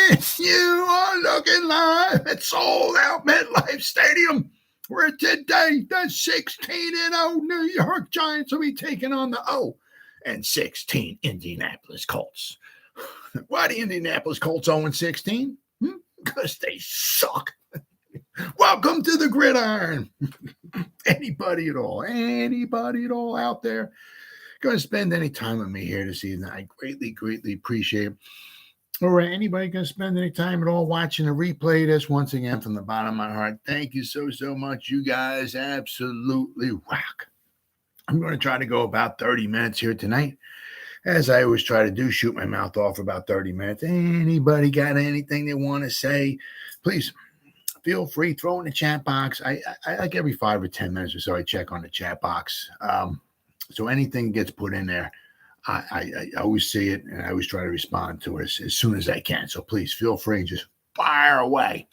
You are looking live at Sold Out MetLife Stadium, where today the 16-0 New York Giants will be taking on the 0-16 Indianapolis Colts. Why the Indianapolis Colts 0-16? Because they suck. Welcome to the Gridiron. Anybody at all out there going to spend any time with me here this evening? I greatly appreciate it. Or anybody going to spend any time at all watching a replay of this? Once again, from the bottom of my heart, thank you so much. You guys absolutely rock. I'm going to try to go about 30 minutes here tonight. As I always try to do, shoot my mouth off for about 30 minutes. Anybody got anything they want to say, please feel free, throw in the chat box. I like every 5 or 10 minutes or so, I check on the chat box. So anything gets put in there, I always see it, and I always try to respond to it as soon as I can. So please feel free and just fire away.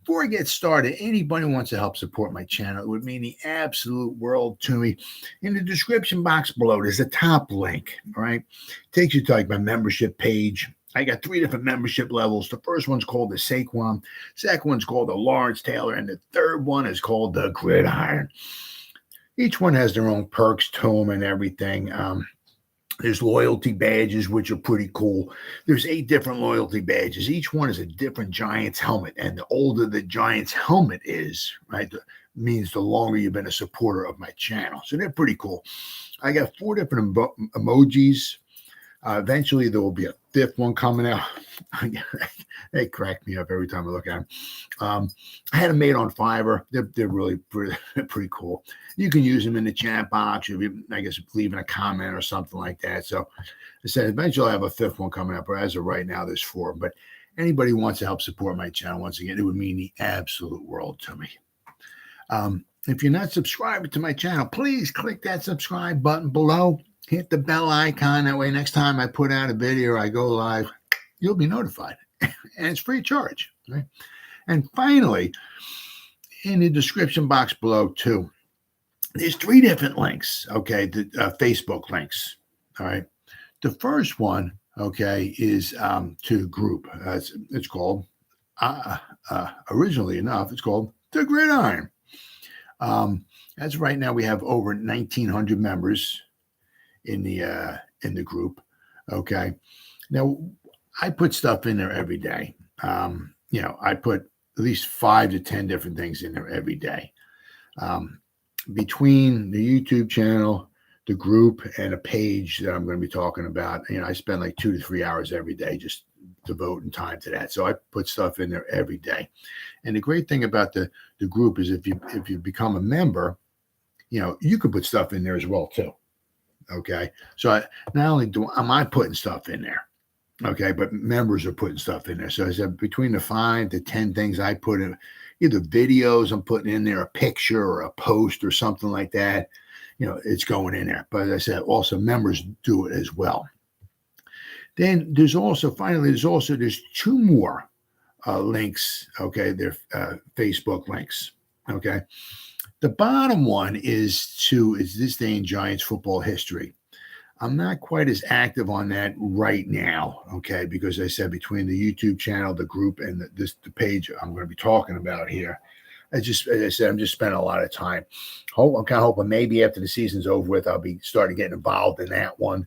Before I get started, anybody who wants to help support my channel, it would mean the absolute world to me. In the description box below, there's a top link, all right? Takes you to like my membership page. I got 3 different membership levels. The first one's called the Saquon. Second one's called the Lawrence Taylor. And the third one is called the Gridiron. Each one has their own perks to them and everything. There's loyalty badges, which are pretty cool. There's 8 different loyalty badges. Each one is a different Giants helmet. And the older the Giants helmet is, right, means the longer you've been a supporter of my channel. So they're pretty cool. I got 4 different emojis. Eventually, there will be a 5th one coming out. They crack me up every time I look at them. I had them made on Fiverr. They're really pretty cool. You can use them in the chat box, if you, I guess, leaving a comment or something like that. So I said, eventually I'll have a 5th one coming up. But as of right now, there's 4. But anybody who wants to help support my channel, once again, it would mean the absolute world to me. If you're not subscribed to my channel, please click that subscribe button below. Hit the bell icon. That way, next time I put out a video or I go live, you'll be notified. And it's free of charge. Right? And finally, in the description box below, too, there's 3 different links, okay, the Facebook links. All right. The first one, okay, is to the group. It's called, originally enough, it's called The Gridiron. As right now, we have over 1,900 members in the group. Okay. Now I put stuff in there every day. I put at least 5 to 10 different things in there every day. Between the YouTube channel, the group, and a page that I'm going to be talking about, I spend like 2 to 3 hours every day just devoting time to that. So I put stuff in there every day. And the great thing about the group is if you become a member, you can put stuff in there as well too. Okay, so not only am I putting stuff in there, okay, but members are putting stuff in there. So I said between the 5 to 10 things I put in, either videos I'm putting in there, a picture or a post or something like that, it's going in there. But as I said, also members do it as well. Then there's 2 more links. Okay, they're Facebook links. Okay. The bottom one is this day in Giants football history. I'm not quite as active on that right now, okay, because I said between the YouTube channel, the group, and the page I'm going to be talking about here, as I said, I'm just spending a lot of time. I'm kind of hoping maybe after the season's over with, I'll be starting getting involved in that one.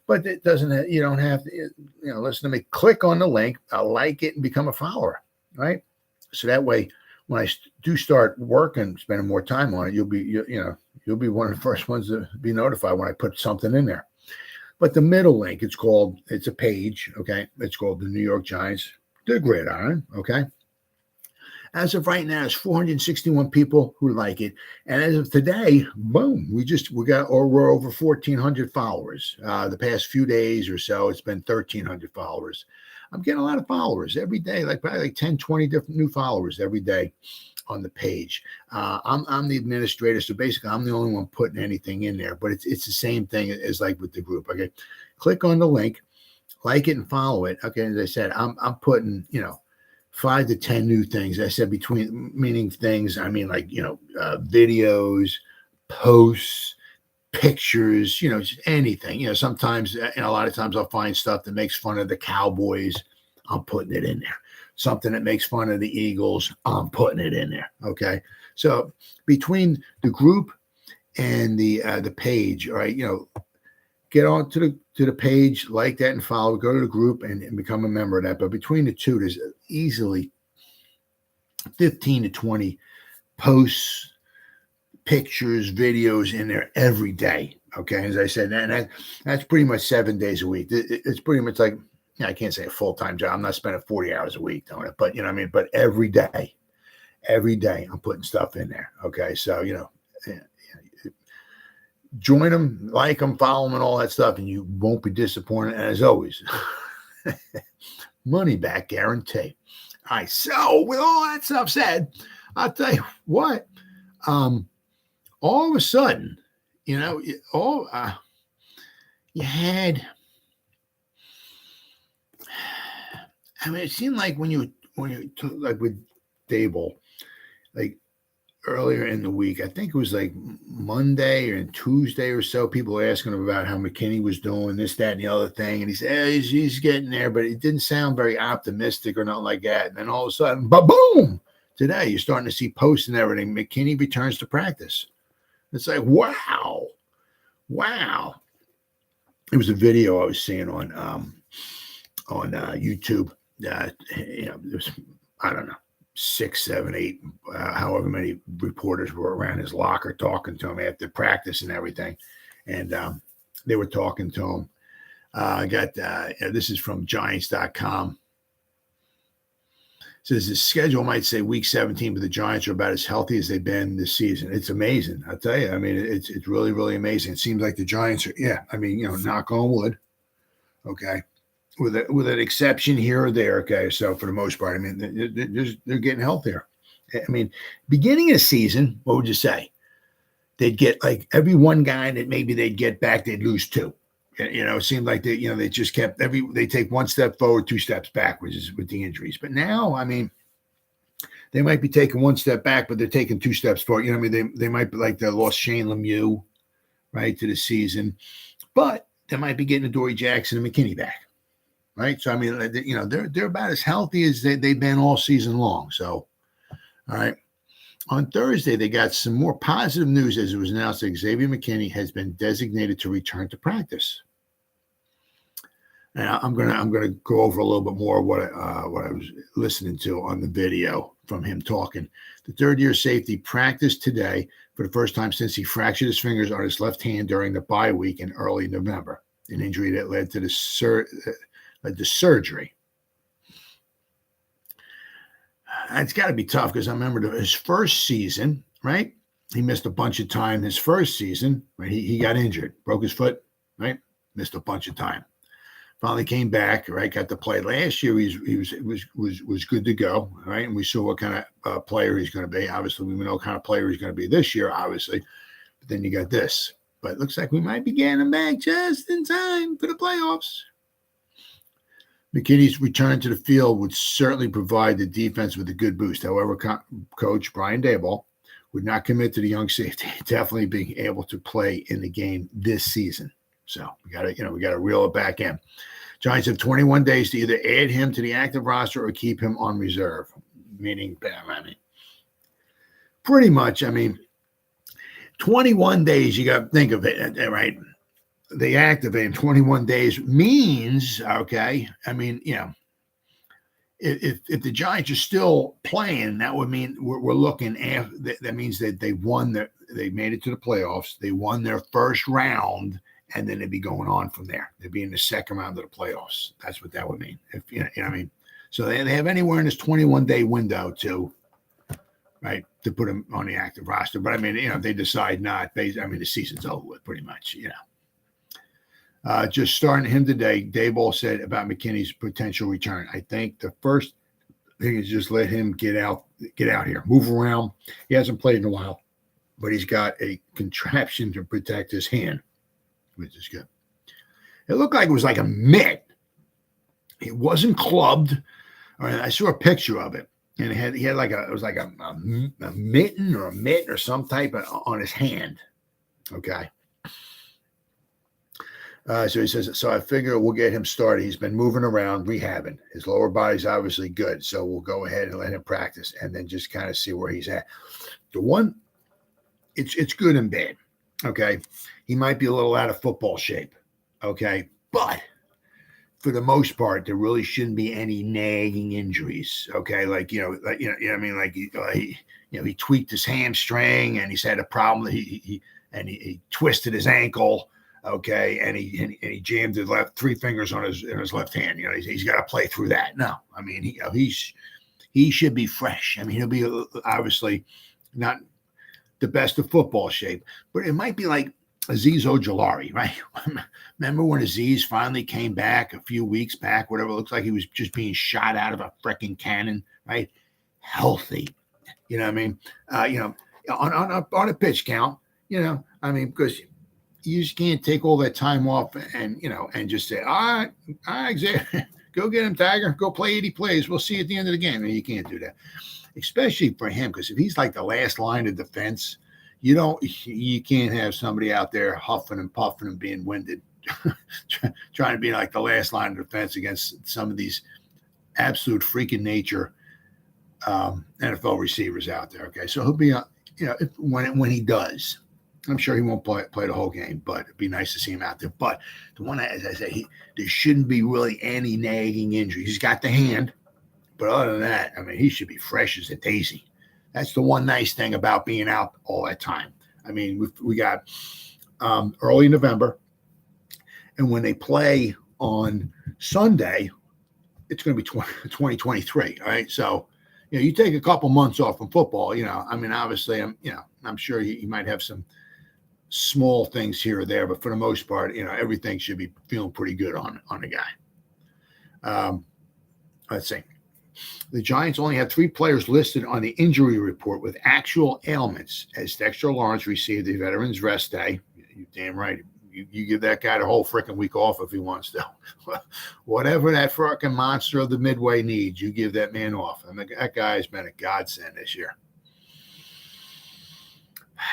But it doesn't. You don't have to. Listen to me. Click on the link. I'll like it and become a follower, right? So that way, when I do start working, spending more time on it, you'll be one of the first ones to be notified when I put something in there. But the middle link, it's a page, okay? It's called the New York Giants, The Gridiron, okay? As of right now, it's 461 people who like it. And as of today, boom, we're over 1,400 followers. The past few days or so, it's been 1,300 followers. I'm getting a lot of followers every day, probably like 10, 20 different new followers every day on the page. I'm the administrator, so basically I'm the only one putting anything in there, but it's the same thing as like with the group. Okay, click on the link, like it and follow it. Okay, as I said, I'm putting 5 to 10 new things. I said meaning things. I mean like videos, posts, pictures, just anything. Sometimes and a lot of times I'll find stuff that makes fun of the Cowboys. I'm putting it in there. Something that makes fun of the Eagles, I'm putting it in there. Okay. So between the group and the page, all right, get on to the page, like that and follow, go to the group and become a member of that. But between the two, there's easily 15 to 20 posts, pictures, videos in there every day. Okay. As I said, and that's pretty much 7 days a week. It's pretty much like, I can't say a full-time job. I'm not spending 40 hours a week doing it, but you know what I mean? But every day I'm putting stuff in there. Okay. So, join them, like them, follow them, and all that stuff, and you won't be disappointed. And as always, money back guarantee. All right. So with all that stuff said, I'll tell you what, all of a sudden, you had, I mean, it seemed like when you took, like with Dable, like earlier in the week, I think it was like Monday or Tuesday or so, people were asking him about how McKinney was doing this, that, and the other thing. And he said, hey, he's getting there, but it didn't sound very optimistic or nothing like that. And then all of a sudden, boom, today you're starting to see posts and everything. McKinney returns to practice. It's like, wow. It was a video I was seeing on YouTube. It was, I don't know, 6, 7, 8, however many reporters were around his locker talking to him after practice and everything. And they were talking to him. This is from Giants.com. Says his schedule might say week 17, but the Giants are about as healthy as they've been this season. It's amazing. I'll tell you. I mean, it's really, really amazing. It seems like the Giants are, knock on wood. Okay. With an exception here or there. Okay. So for the most part, I mean, they're getting healthier. I mean, beginning of the season, what would you say? They'd get like every one guy that maybe they'd get back, they'd lose 2. It seemed like they just kept they take 1 step forward, 2 steps backwards with the injuries. But now, I mean, they might be taking 1 step back, but they're taking 2 steps forward. I mean, they might be like they lost Shane Lemieux, right, to the season, but they might be getting Adoree Jackson and McKinney back, right? So I mean, they're about as healthy as they've been all season long. So, all right. On Thursday, they got some more positive news as it was announced that Xavier McKinney has been designated to return to practice. And I'm gonna go over a little bit more of what I was listening to on the video from him talking. The third-year safety practiced today for the first time since he fractured his fingers on his left hand during the bye week in early November, an injury that led to the surgery. It's got to be tough because I remember his first season, right? He missed a bunch of time his first season, right? He got injured, broke his foot, right? Missed a bunch of time. Finally came back, right? Got to play last year. He was good to go, right? And we saw what kind of player he's going to be. Obviously, we know what kind of player he's going to be this year, obviously. But then you got this. But it looks like we might be getting him back just in time for the playoffs. McKinney's return to the field would certainly provide the defense with a good boost. However, Coach Brian Daboll would not commit to the young safety definitely being able to play in the game this season. So we got to reel it back in. Giants have 21 days to either add him to the active roster or keep him on reserve. Meaning, pretty much, 21 days, you got to think of it, right? They activate him 21 days means, okay, if the Giants are still playing, that would mean we're looking at, that means that they made it to the playoffs. They won their first round. And then they'd be going on from there. They'd be in the second round of the playoffs. That's what that would mean. So they have anywhere in this 21-day window to put them on the active roster. But if they decide not, the season's over with pretty much. Just starting him today, Daboll said about McKinney's potential return. I think the first thing is just let him get out here, move around. He hasn't played in a while, but he's got a contraption to protect his hand, which is good. It looked like it was like a mitt. It wasn't clubbed. I saw a picture of it, and he had like a mitten or a mitt or some type on his hand. Okay. So he says, so I figure we'll get him started. He's been moving around, rehabbing. His lower body's obviously good. So we'll go ahead and let him practice and then just kind of see where he's at. The one, it's good and bad. Okay. He might be a little out of football shape. Okay. But for the most part, there really shouldn't be any nagging injuries. Okay. Like, you know, I mean, like he tweaked his hamstring and he's had a problem. He twisted his ankle. Okay, and he jammed his three fingers on his left hand. You know, he's got to play through that. No, I mean he should be fresh. I mean, he'll be obviously not the best of football shape, but it might be like Azeez Ojulari, right? Remember when Azeez finally came back a few weeks back? Whatever, it looks like he was just being shot out of a freaking cannon, right? Healthy, you know what I mean? On a pitch count, you know, I mean, because you just can't take all that time off and just say, all right, Xavier, go get him, Tiger. Go play 80 plays. We'll see you at the end of the game. And you can't do that, especially for him, because if he's like the last line of defense, you can't have somebody out there huffing and puffing and being winded, trying to be like the last line of defense against some of these absolute freaking nature NFL receivers out there. Okay, so he'll be, when he does. I'm sure he won't play the whole game, but it'd be nice to see him out there. But the one, as I say, there shouldn't be really any nagging injury. He's got the hand, but other than that, I mean, he should be fresh as a daisy. That's the one nice thing about being out all that time. I mean, we got early November, and when they play on Sunday, it's going to be 2023. All right, so you take a couple months off from football. I mean, obviously, I'm sure he might have some small things here or there, but for the most part, everything should be feeling pretty good on the guy. Let's see. The Giants only had 3 players listed on the injury report with actual ailments as Dexter Lawrence received a veteran's rest day. You damn right. You give that guy the whole freaking week off if he wants to. Whatever that freaking monster of the Midway needs, you give that man off. And that guy has been a godsend this year.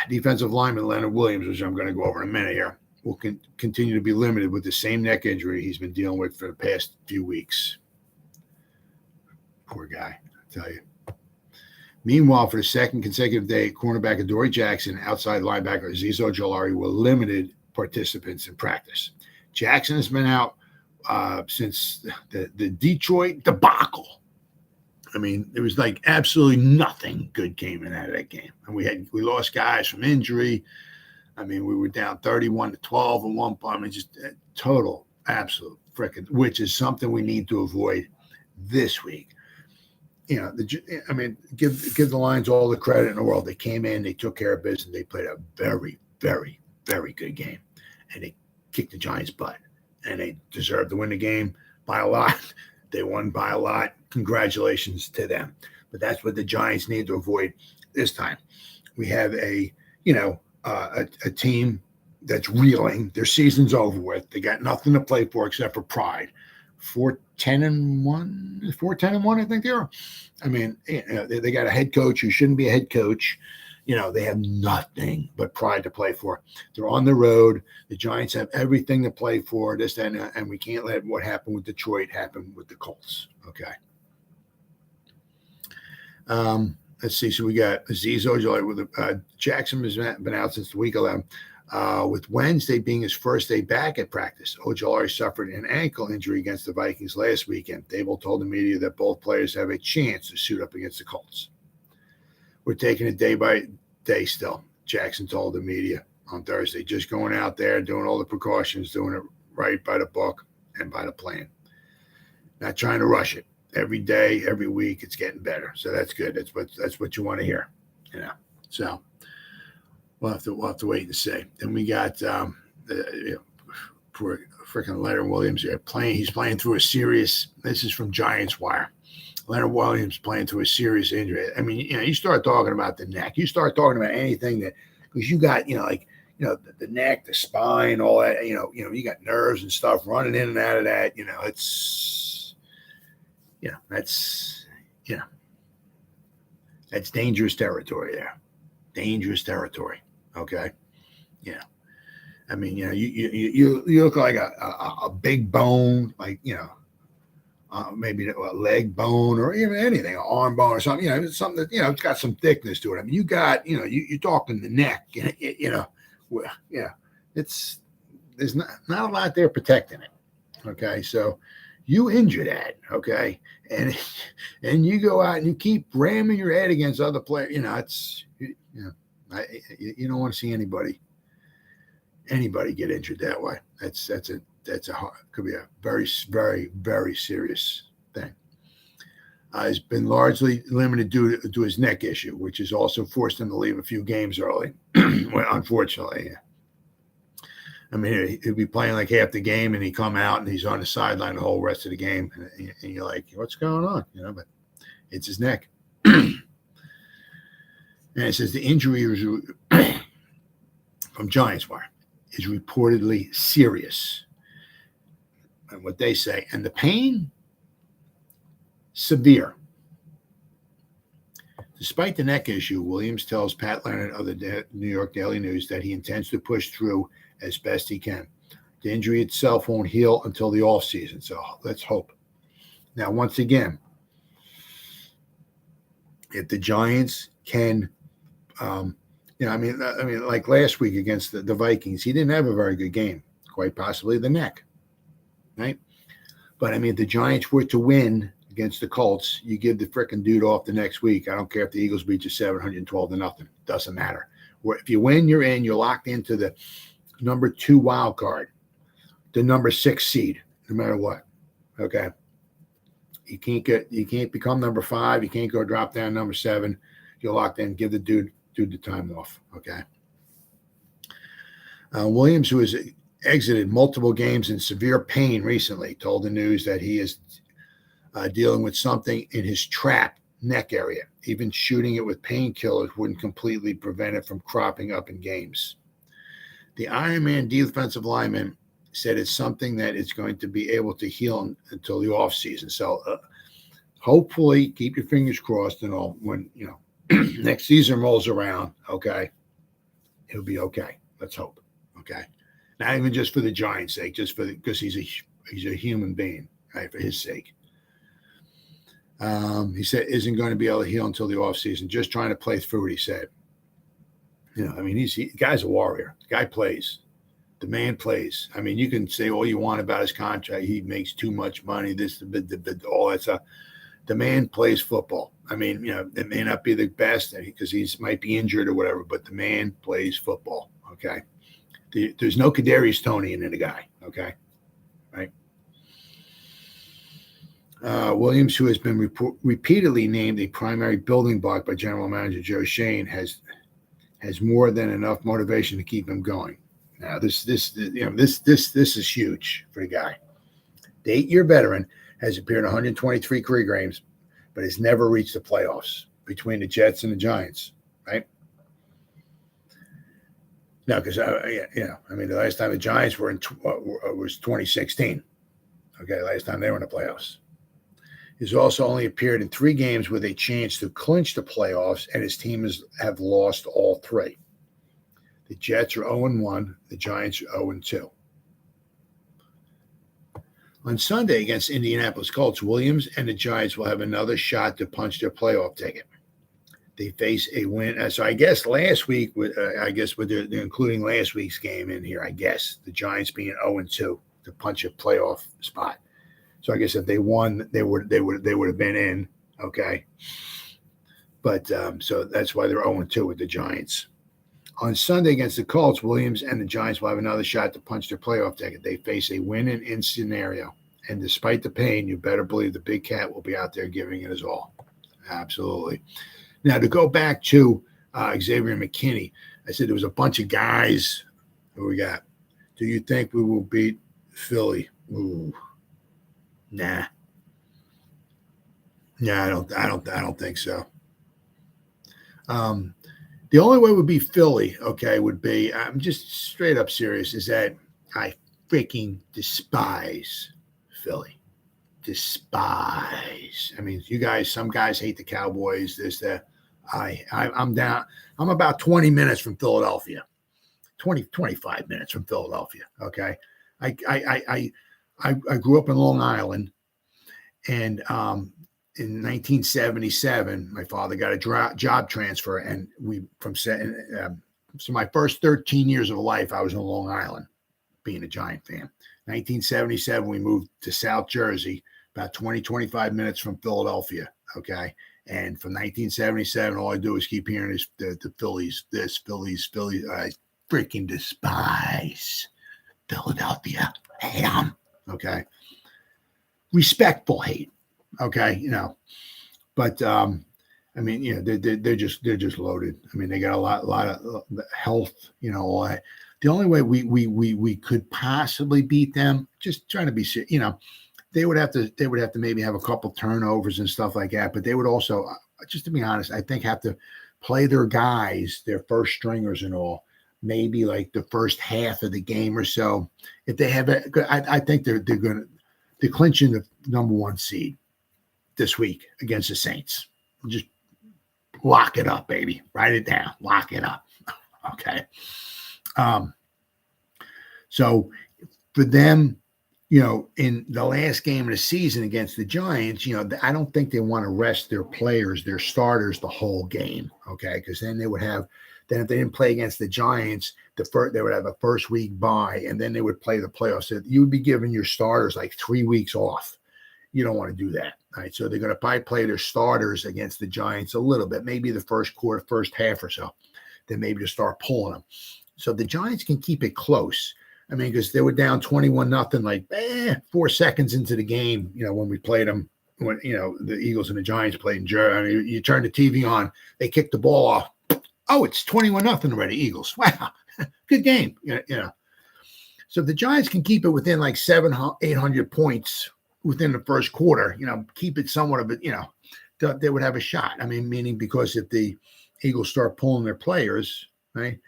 Defensive lineman Leonard Williams, which I'm going to go over in a minute here, will continue to be limited with the same neck injury he's been dealing with for the past few weeks. Poor guy, I tell you. Meanwhile, for the second consecutive day, cornerback Adoree Jackson, outside linebacker Azeez Ojulari were limited participants in practice. Jackson has been out since the Detroit debacle. I mean, there was like absolutely nothing good came in out of that game. And we lost guys from injury. I mean, we were down 31-12 at one point. I mean, just total, absolute frickin', which is something we need to avoid this week. Give the Lions all the credit in the world. They came in, they took care of business, they played a very, very, very good game. And they kicked the Giants' butt. And they deserved to win the game by a lot. They won by a lot. Congratulations to them. But that's what the Giants need to avoid this time. We have a team that's reeling. Their season's over with. They got nothing to play for except for pride. 4-10-1, I think they are. I mean, they got a head coach who shouldn't be a head coach. They have nothing but pride to play for. They're on the road. The Giants have everything to play for, this, that, and we can't let what happened with Detroit happen with the Colts. Okay. Let's see. So we got Azeez Ojulari with Jackson has been out since the week 11. With Wednesday being his first day back at practice, Ojulari suffered an ankle injury against the Vikings last weekend. Dable told the media that both players have a chance to suit up against the Colts. We're taking it day by day still, Jackson told the media on Thursday. Just going out there, doing all the precautions, doing it right by the book and by the plan. Not trying to rush it. Every day, every week, it's getting better. So that's good. That's what you want to hear. So we'll have to wait and see. Then we got poor freaking Leonard Williams here playing. He's playing through a serious. This is from Giants Wire. Leonard Williams playing through a serious injury. I mean, you start talking about the neck. You start talking about anything because you got the neck, the spine, all that. You got nerves and stuff running in and out of that. That's dangerous territory there. Dangerous territory. Okay. Yeah. I mean, you look like a big bone, like, maybe a leg bone or even anything, an arm bone or something. It's something that, it's got some thickness to it. I mean, you got, you're talking the neck, it's, there's not a lot there protecting it. Okay. So you injure that. Okay. And you go out and you keep ramming your head against other players. You don't want to see anybody get injured that way. Could be a very, very, very serious thing. He's been largely limited due to his neck issue, which has also forced him to leave a few games early. Well, unfortunately, I mean, he'll be playing like half the game, and he come out and he's on the sideline the whole rest of the game, and you're like, "What's going on?" But it's his neck. And it says the injury is from Giants Wire is reportedly serious. And what they say, and the pain, severe. Despite the neck issue, Williams tells Pat Leonard of the New York Daily News that he intends to push through as best he can. The injury itself won't heal until the offseason, so let's hope. Now, once again, if the Giants can, like last week against the Vikings, he didn't have a very good game, quite possibly the neck. Right? But I mean, if the Giants were to win against the Colts, you give the freaking dude off the next week. I don't care if the Eagles beat you 712-0. Doesn't matter. If you win, you're in. You're locked into the number 2 wild card, the number 6 seed, no matter what. Okay. You can't become number 5. You can't go drop down number 7. You're locked in. Give the dude the time off. Okay. Williams, who is exited multiple games in severe pain recently, told the news that he is dealing with something in his trap neck area. Even shooting it with painkillers wouldn't completely prevent it from cropping up in games. The Iron Man defensive lineman said it's something that it's going to be able to heal until the offseason. So hopefully keep your fingers crossed and all when, next season rolls around, okay, he'll be okay. Let's hope. Okay. Not even just for the Giants' sake, just because he's a human being, right? For his sake. He said isn't going to be able to heal until the offseason. Just trying to play through it, he said. The guy's a warrior. The guy plays. The man plays. I mean, you can say all you want about his contract. He makes too much money, all that stuff. The man plays football. I mean, it may not be the best because he might be injured or whatever, but the man plays football, okay? There's no Kadarius Toney in the guy, okay? Right? Williams, who has been repeatedly named a primary building block by General Manager Joe Schoen, has more than enough motivation to keep him going. Now, this is huge for the guy. The 8-year veteran has appeared in 123 career games, but has never reached the playoffs between the Jets and the Giants, right? No, because the last time the Giants were in was 2016. Okay, last time they were in the playoffs. He's also only appeared in 3 games with a chance to clinch the playoffs, and his team have lost all 3. The Jets are 0-1. The Giants are 0-2. On Sunday against Indianapolis Colts, Williams and the Giants will have another shot to punch their playoff ticket. They face a win. So I guess last week, they're including last week's game in here, I guess, the Giants being 0-2 to punch a playoff spot. So I guess if they won, they would have been in, okay. But so that's why they're 0-2 with the Giants. On Sunday against the Colts, Williams and the Giants will have another shot to punch their playoff ticket. They face a win-in scenario. And despite the pain, you better believe the Big Cat will be out there giving it his all. Absolutely. Now, to go back to Xavier McKinney, I said there was a bunch of guys who we got. Do you think we will beat Philly? Ooh. Nah. Yeah, I don't think so. The only way would be Philly, okay, would be, I'm just straight up serious, is that I freaking despise Philly. Despise. I mean, some guys hate the Cowboys, this, that. I'm down. I'm about 20 minutes from Philadelphia. 25 minutes from Philadelphia. Okay. I grew up in Long Island, and in 1977, my father got a job transfer, and so my first 13 years of life, I was in Long Island, being a Giant fan. 1977, we moved to South Jersey, about 25 minutes from Philadelphia. Okay. And from 1977, all I do is keep hearing is the Phillies, Phillies. I freaking despise Philadelphia. Hate them. Okay. Respectful hate. Okay. But I mean, they're just loaded. I mean, they got a lot of health, all that. The only way we could possibly beat them, just trying to be, they would have to maybe have a couple turnovers and stuff like that. But they would also, just to be honest, I think have to play their guys, their first stringers and all, maybe like the first half of the game or so. If they have it, I think they're clinching the number 1 seed this week against the Saints. Just lock it up, baby. Write it down. Lock it up. Okay. So for them, in the last game of the season against the Giants, I don't think they want to rest their players, their starters, the whole game. Okay. Because then they would have, if they didn't play against the Giants, they would have a first week bye, and then they would play the playoffs. So you would be giving your starters like 3 weeks off. You don't want to do that. Right. So they're going to probably play their starters against the Giants a little bit, maybe the first quarter, first half or so. Then maybe to start pulling them. So the Giants can keep it close. I mean, because they were down 21-0, like 4 seconds into the game, when we played them, when, the Eagles and the Giants played in Jersey. I mean, you turn the TV on, they kick the ball off. Oh, it's 21-0 already, Eagles. Wow. Good game. So the Giants can keep it within like 800 points within the first quarter, keep it somewhat of it, they would have a shot. I mean, meaning because if the Eagles start pulling their players, right,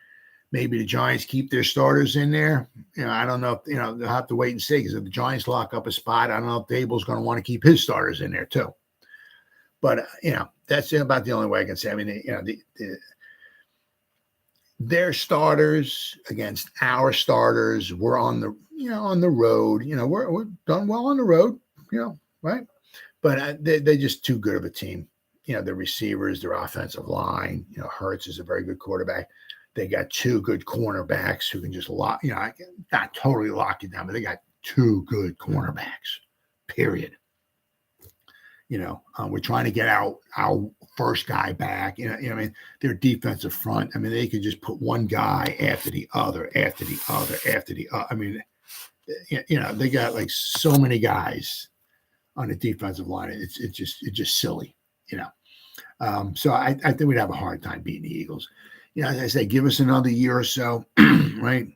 maybe the Giants keep their starters in there. I don't know if, they'll have to wait and see, because if the Giants lock up a spot, I don't know if Dable's going to want to keep his starters in there too. But, that's about the only way I can say. I mean, their starters against our starters, we're on the, on the road, we're done well on the road, right? But they're just too good of a team. The receivers, their offensive line, Hurts is a very good quarterback. They got 2 good cornerbacks who can just lock, not totally lock you down, but they got 2 good cornerbacks, period. We're trying to get our first guy back. I mean, their defensive front, I mean, they could just put one guy after the other, after the other, after the other. I mean, they got like so many guys on the defensive line. It's just silly, So I think we'd have a hard time beating the Eagles. As I say, give us another year or so, right?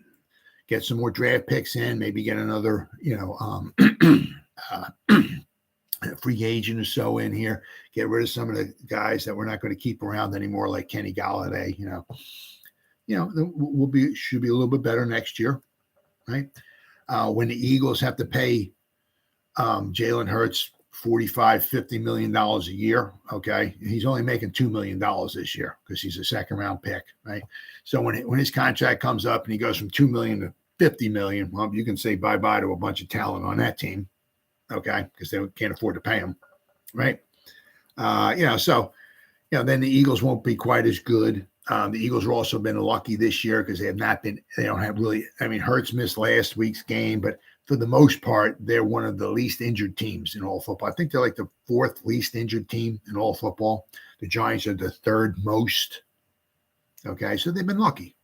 Get some more draft picks in, maybe get another, free agent or so in here. Get rid of some of the guys that we're not going to keep around anymore, like Kenny Golladay. Should be a little bit better next year, right? When the Eagles have to pay Jalen Hurts $45-50 million a year, okay, he's only making $2 million this year because he's a second round pick, right? So when his contract comes up and he goes from $2 million to $50 million, well, you can say bye-bye to a bunch of talent on that team, okay, because they can't afford to pay him, right? Then the Eagles won't be quite as good. The Eagles have also been lucky this year because they don't have really, I mean, Hurts missed last week's game, but for the most part, they're one of the least injured teams in all football. I think they're like the 4th least injured team in all football. The Giants are the 3rd most. Okay, so they've been lucky,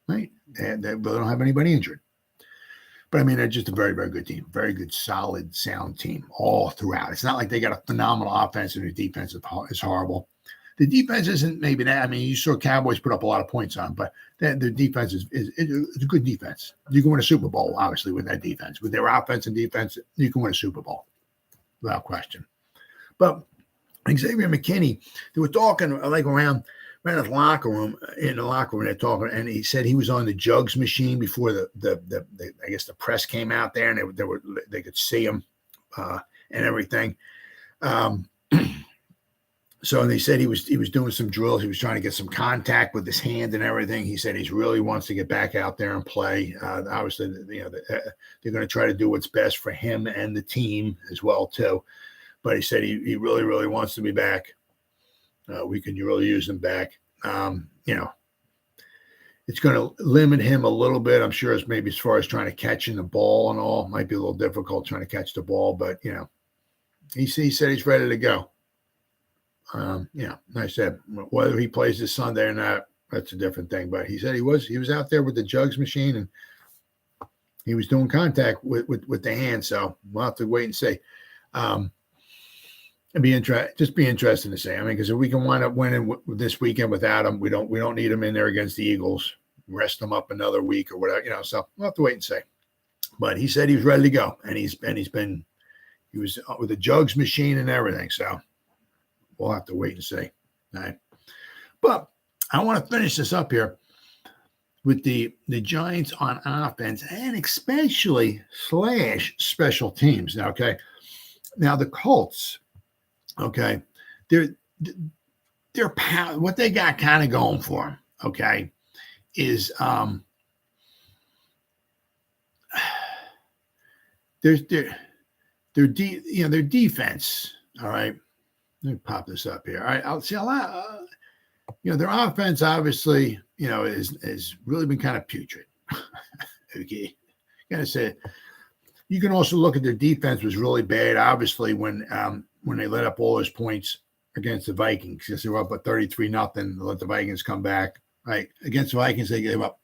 right? They don't have anybody injured. But I mean, they're just a very, very good team. Very good, solid, sound team all throughout. It's not like they got a phenomenal offense and their defense is horrible. The defense isn't maybe that. I mean, you saw Cowboys put up a lot of points on, but their defense is a good defense. You can win a Super Bowl, obviously, with that defense. With their offense and defense, you can win a Super Bowl without question. But Xavier McKinney, they were talking like around the locker room, they're talking, and he said he was on the jugs machine before the I guess the press came out there, and they could see him and everything. So they said he was doing some drills. He was trying to get some contact with his hand and everything. He said he really wants to get back out there and play. Obviously, they're going to try to do what's best for him and the team as well too. But he said he really, really wants to be back. We can really use him back. It's going to limit him a little bit. I'm sure it's maybe as far as trying to catching the ball and all. It might be a little difficult trying to catch the ball, but he said he's ready to go. I said whether he plays this Sunday or not, that's a different thing. But he said he was out there with the jugs machine and he was doing contact with the hand. So we'll have to wait and see. It'd be interesting to see. I mean, because if we can wind up winning this weekend without him, we don't need him in there against the Eagles. Rest him up another week or whatever. So we'll have to wait and see. But he said he was ready to go, and he was with the jugs machine and everything. So we'll have to wait and see. All right. But I want to finish this up here with the Giants on offense and especially / special teams. Now, okay. Now the Colts, okay, they're what they got kind of going for them, okay, is their defense. All right. Let me pop this up here. All right, I'll see a lot. Their offense obviously, is really been kind of putrid. Okay, gotta say, you can also look at their defense was really bad. Obviously, when they let up all those points against the Vikings, because they were up at 33-0, let the Vikings come back. Right against the Vikings, they gave up.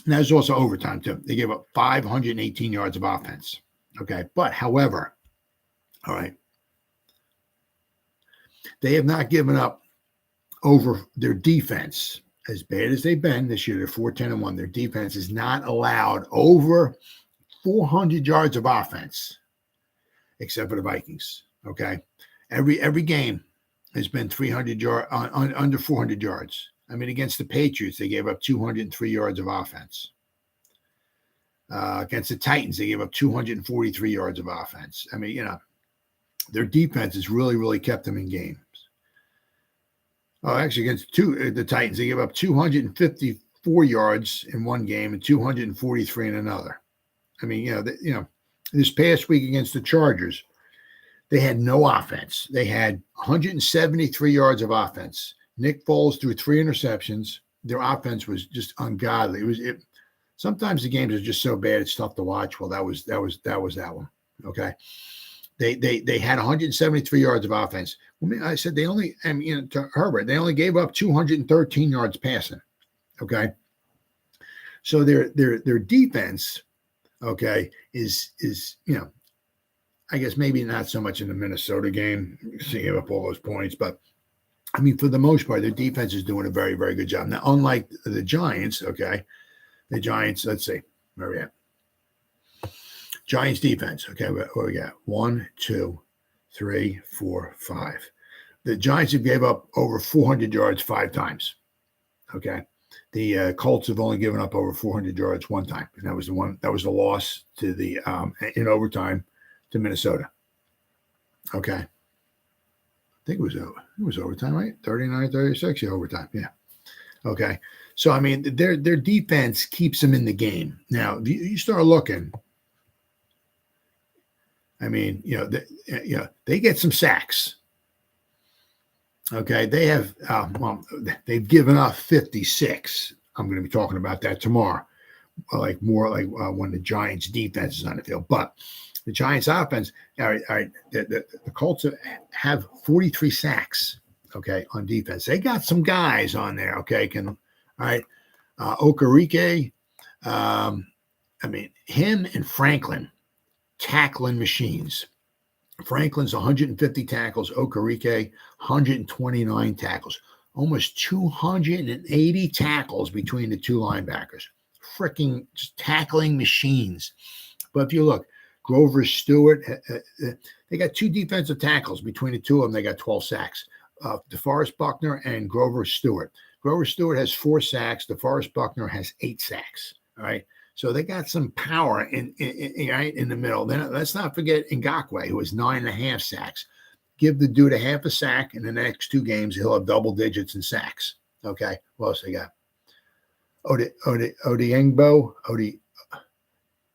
And that was also overtime too. They gave up 518 yards of offense. Okay, but however. All right. They have not given up over their defense as bad as they've been this year. They're 4-10-1. Their defense is not allowed over 400 yards of offense, except for the Vikings. Okay. Every game has been 300 yards under 400 yards. I mean, against the Patriots, they gave up 203 yards of offense. Against the Titans, they gave up 243 yards of offense. I mean, their defense has really, really kept them in games. Oh, actually, against the Titans, they gave up 254 yards in one game and 243 in another. I mean, this past week against the Chargers, they had no offense. They had 173 yards of offense. Nick Foles threw 3 interceptions. Their offense was just ungodly. Sometimes the games are just so bad it's tough to watch. Well, that was that one. Okay. They had 173 yards of offense. I said to Herbert, they only gave up 213 yards passing. Okay. So their defense, okay, is I guess maybe not so much in the Minnesota game. They gave up all those points, but I mean, for the most part, their defense is doing a very, very good job. Now, unlike the Giants, okay, the Giants, let's see, where are we at? Giants defense. Okay, what we got? 1, 2, 3, 4, 5. The Giants have gave up over 400 yards 5 times. Okay, the Colts have only given up over 400 yards 1 time, and that was the loss to the in overtime to Minnesota. Okay, I think it was overtime, right? 39-36, yeah, overtime. Yeah. Okay, so I mean, their defense keeps them in the game. Now you start looking. I mean, they get some sacks. Okay, they have they've given up 56. I'm going to be talking about that tomorrow, more like when the Giants defense is on the field. But the Giants offense, all right, the Colts have 43 sacks. Okay, on defense, they got some guys on there. Okay, Okereke, I mean, him and Franklin. Tackling machines. Franklin's 150 tackles, Okereke 129 tackles, almost 280 tackles between the 2 linebackers. Freaking tackling machines. But if you look, Grover Stewart, they got 2 defensive tackles between the 2 of them. They got 12 sacks. DeForest Buckner and Grover Stewart. Grover Stewart has 4 sacks. DeForest Buckner has 8 sacks. All right. So they got some power in the middle. Then let's not forget Ngakoue, who has 9.5 sacks. give the dude a half a sack in the next 2 games, he'll have double digits in sacks. Okay. What else they got? Odiengbo.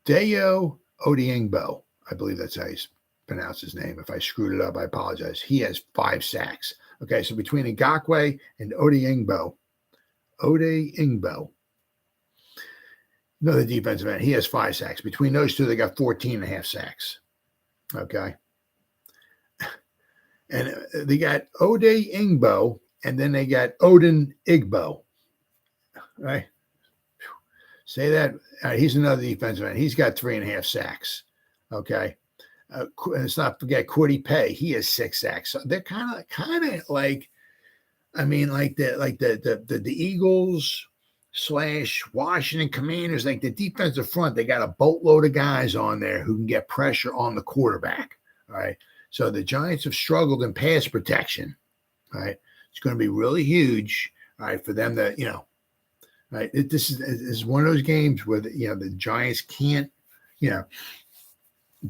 Deo Odiengbo. I believe that's how you pronounce his name. If I screwed it up, I apologize. He has 5 sacks. Okay. So between Ngakoue and Odiengbo, another defensive end, he has 5 sacks. Between those two, they got 14.5 sacks. Okay. And they got Ode Ingbo, and then they got Odin Igbo. Right? Say that. He's another defensive end. He's got 3.5 sacks. Okay. Let's not forget Kwity Paye. He has 6 sacks. So they're kind of like, I mean, like the Eagles / Washington Commanders, like the defensive front, they got a boatload of guys on there who can get pressure on the quarterback. All right. So the Giants have struggled in pass protection. All right. It's going to be really huge. All right. For them to, right. This is one of those games where, the Giants can't,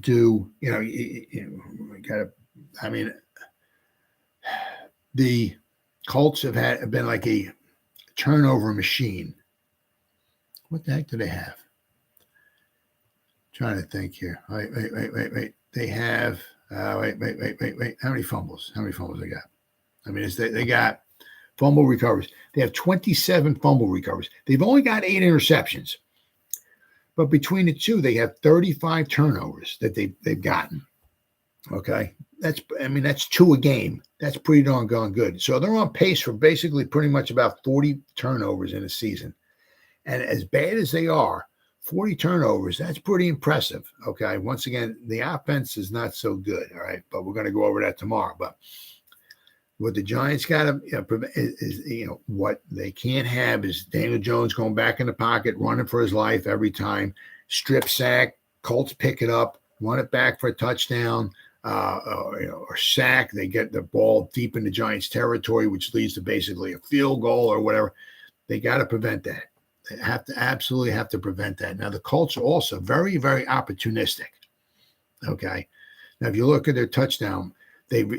do, we got to, I mean, the Colts have been like a turnover machine. What the heck do they have? Trying to think here. Wait. They have wait. How many fumbles? They got? I mean, they got fumble recoveries. They have 27 fumble recoveries. They've only got 8 interceptions. But between the two, they have 35 turnovers that they've gotten. Okay. That's 2 a game. That's pretty darn good. So they're on pace for basically pretty much about 40 turnovers in a season. And as bad as they are, 40 turnovers, that's pretty impressive. Okay. Once again, the offense is not so good. All right. But we're going to go over that tomorrow. But what the Giants got to prevent is, what they can't have is Daniel Jones going back in the pocket, running for his life every time, strip sack, Colts pick it up, run it back for a touchdown, or sack. They get the ball deep in the Giants' territory, which leads to basically a field goal or whatever. They got to prevent that. They absolutely have to prevent that. Now, the Colts are also very, very opportunistic. Okay. Now, if you look at their touchdown, this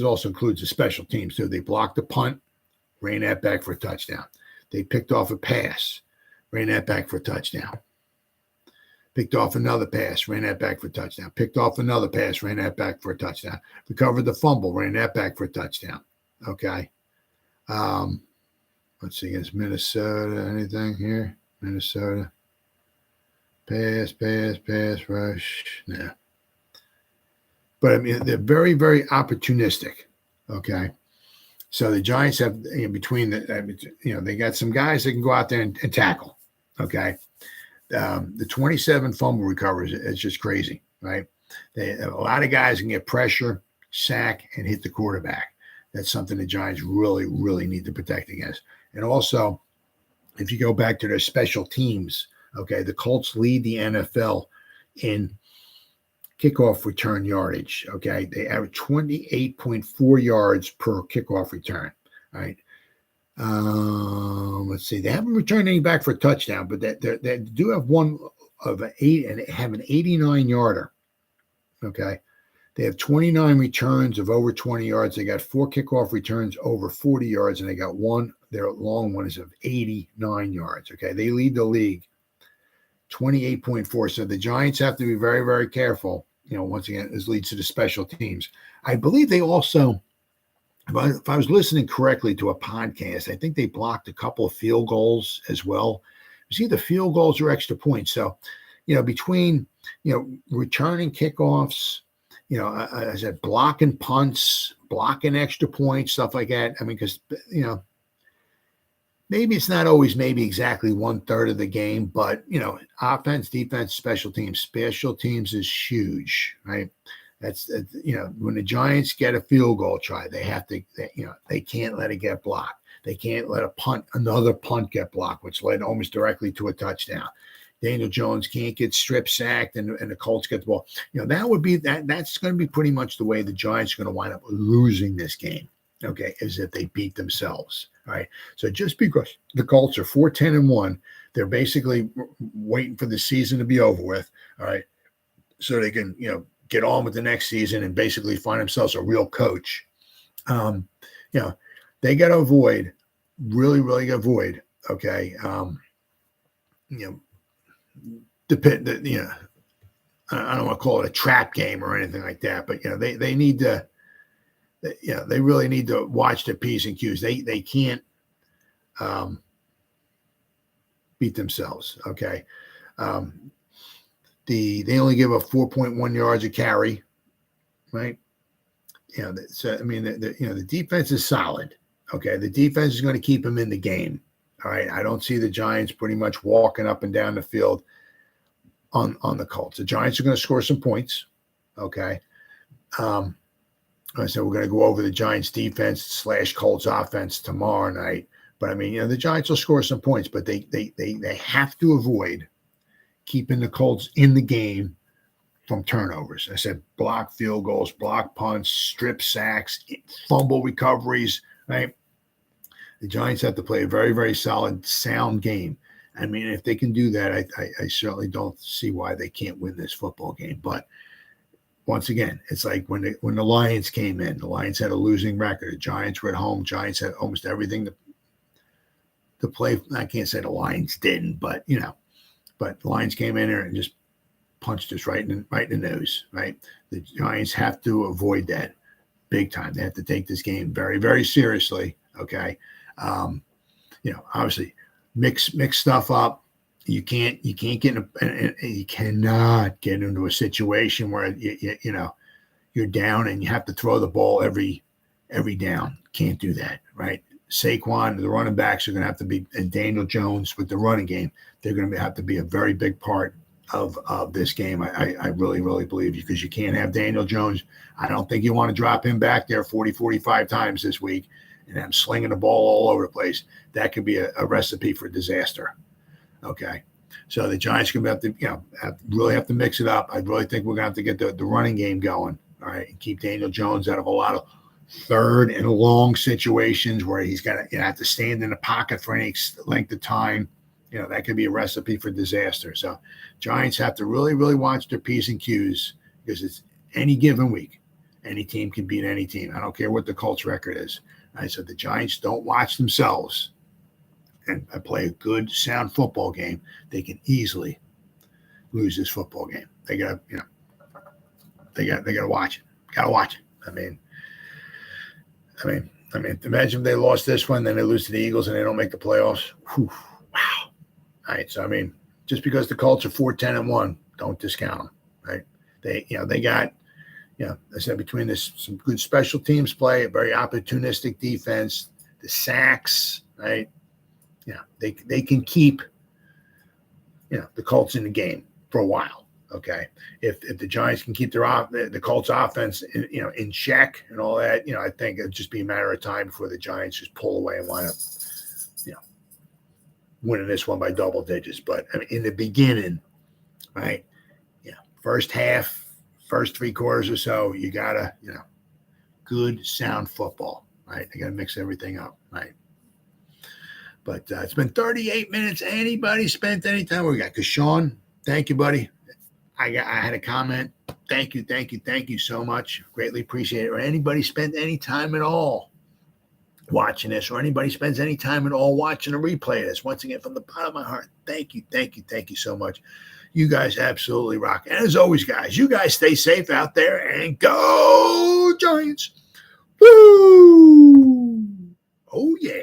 also includes the special teams too. They blocked a punt, ran that back for a touchdown. They picked off a pass, ran that back for a touchdown. Picked off another pass, ran that back for a touchdown. Picked off another pass, ran that back for a touchdown. Recovered the fumble, ran that back for a touchdown. Okay. Let's see, against Minnesota, anything here? Minnesota. Pass, rush. No. But I mean, they're very, very opportunistic. Okay. So the Giants have, between they got some guys that can go out there and tackle. Okay. The 27 fumble recoveries, it's just crazy, right? A lot of guys can get pressure, sack, and hit the quarterback. That's something the Giants really, really need to protect against. And also, if you go back to their special teams, okay, the Colts lead the NFL in kickoff return yardage. Okay, they average 28.4 yards per kickoff return. All right. Let's see. They haven't returned any back for a touchdown, but they do have one of 8 and have an 89 yarder. Okay. They have 29 returns of over 20 yards. They got 4 kickoff returns over 40 yards, and they got one. Their long one is of 89 yards. Okay. They lead the league 28.4. So the Giants have to be very, very careful. Once again, this leads to the special teams. I believe they also, if I was listening correctly to a podcast, I think they blocked a couple of field goals as well. It was either field goals or extra points. So, between, returning kickoffs, I said blocking punts, blocking extra points, stuff like that. I mean, because, maybe it's not always maybe exactly 1/3 of the game, but, offense, defense, special teams. Special teams is huge, right? That's, when the Giants get a field goal try, they have to, they can't let it get blocked. They can't let another punt get blocked, which led almost directly to a touchdown. Daniel Jones can't get strip sacked and the Colts get the ball. That would be that's going to be pretty much the way the Giants are going to wind up losing this game. Okay, is if they beat themselves. All right. So just because the Colts are 4-10-1, they're basically waiting for the season to be over with. All right. So they can, get on with the next season and basically find themselves a real coach. They got to avoid, really avoid. Okay, I don't want to call it a trap game or anything like that, but they need to, they really need to watch their P's and Q's. They can't beat themselves. Okay, they only give up 4.1 yards a carry, right? So I mean, the defense is solid. Okay, the defense is going to keep them in the game. All right, I don't see the Giants pretty much walking up and down the field on the Colts. The Giants are going to score some points. Okay, I said we're going to go over the Giants defense / Colts offense tomorrow night. But I mean, the Giants will score some points, but they have to avoid keeping the Colts in the game from turnovers. I said block field goals, block punts, strip sacks, fumble recoveries, right? The Giants have to play a very, very solid, sound game. I mean, if they can do that, I certainly don't see why they can't win this football game. But once again, it's like when the Lions came in, the Lions had a losing record. The Giants were at home. Giants had almost everything to play. I can't say the Lions didn't, but but the Lions came in there and just punched us right in the nose, right? The Giants have to avoid that big time. They have to take this game very, very seriously. Okay. Obviously mix stuff up. You cannot get into a situation where you're down and you have to throw the ball every down. Can't do that, right? Saquon, the running backs are going to have to be, and Daniel Jones with the running game, they're going to have to be a very big part of this game. I really, really believe, because you can't have Daniel Jones. I don't think you want to drop him back there 40, 45 times this week and have him slinging the ball all over the place. That could be a recipe for disaster. Okay. So the Giants are going to have to mix it up. I really think we're going to have to get the running game going. All right. And keep Daniel Jones out of a lot of third and long situations where he's got to have to stand in the pocket for any length of time. That could be a recipe for disaster. So Giants have to really, really watch their P's and Q's, because it's any given week. Any team can beat any team. I don't care what the Colts record is. All right, so the Giants don't watch themselves and play a good, sound football game, they can easily lose this football game. They got to watch it. Got to watch it. I mean, imagine if they lost this one, then they lose to the Eagles and they don't make the playoffs. Whew, wow. All right, so I mean, just because the Colts are 4-10-1, don't discount them, right? They got, I said, between some good special teams play, a very opportunistic defense, the sacks, right? They can keep, the Colts in the game for a while. Okay, if the Giants can keep the Colts offense in check and all that, I think it'll just be a matter of time before the Giants just pull away and wind up, winning this one by double digits. But I mean, in the beginning, right? First half, first 3 quarters or so, you gotta, good sound football, right? They gotta mix everything up, right? But it's been 38 minutes. Anybody spent any time? We got Sean. Thank you, buddy. I had a comment. Thank you so much. Greatly appreciate it. Or anybody spent any time at all watching this, or anybody spends any time at all watching a replay of this, once again, from the bottom of my heart, thank you so much. You guys absolutely rock. And as always, guys, you guys stay safe out there and go Giants. Woo! Oh, yeah.